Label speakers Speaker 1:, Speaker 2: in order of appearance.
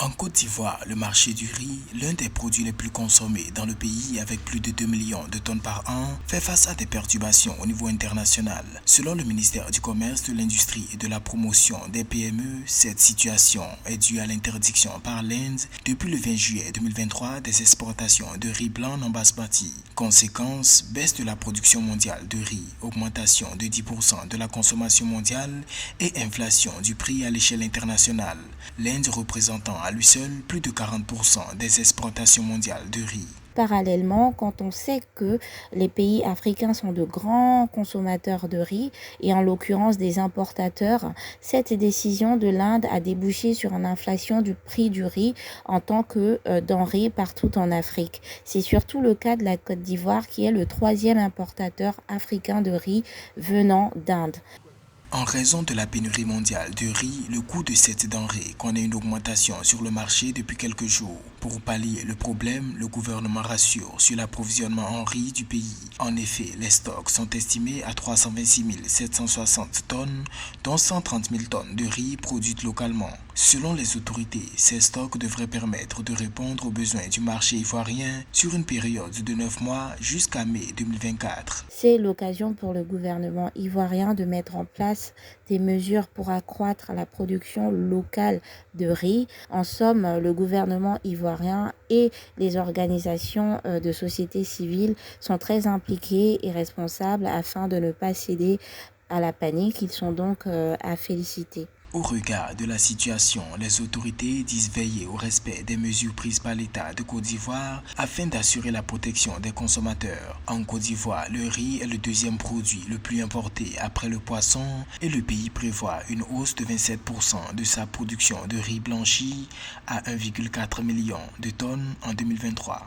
Speaker 1: En Côte d'Ivoire, le marché du riz, l'un des produits les plus consommés dans le pays avec plus de 2 millions de tonnes par an, fait face à des perturbations au niveau international. Selon le ministère du Commerce, de l'Industrie et de la Promotion des PME, cette situation est due à l'interdiction par l'Inde depuis le 20 juillet 2023 des exportations de riz blanc en basmati. Conséquence, baisse de la production mondiale de riz, augmentation de 10% de la consommation mondiale et inflation du prix à l'échelle internationale. L'Inde représentant à lui seul plus de 40% des exportations mondiales de riz.
Speaker 2: Parallèlement, quand on sait que les pays africains sont de grands consommateurs de riz et en l'occurrence des importateurs, cette décision de l'Inde a débouché sur une inflation du prix du riz en tant que denrée partout en Afrique. C'est surtout le cas de la Côte d'Ivoire qui est le troisième importateur africain de riz venant d'Inde.
Speaker 1: En raison de la pénurie mondiale de riz, le coût de cette denrée connaît une augmentation sur le marché depuis quelques jours. Pour pallier le problème, le gouvernement rassure sur l'approvisionnement en riz du pays. En effet, les stocks sont estimés à 326 760 tonnes, dont 130 000 tonnes de riz produites localement. Selon les autorités, ces stocks devraient permettre de répondre aux besoins du marché ivoirien sur une période de 9 mois jusqu'à mai 2024.
Speaker 2: C'est l'occasion pour le gouvernement ivoirien de mettre en place des mesures pour accroître la production locale de riz. En somme, le gouvernement ivoirien et les organisations de société civile sont très impliqués et responsables afin de ne pas céder à la panique. Ils sont donc à féliciter.
Speaker 1: Au regard de la situation, les autorités disent veiller au respect des mesures prises par l'État de Côte d'Ivoire afin d'assurer la protection des consommateurs. En Côte d'Ivoire, le riz est le deuxième produit le plus importé après le poisson et le pays prévoit une hausse de 27% de sa production de riz blanchi à 1,4 million de tonnes en 2023.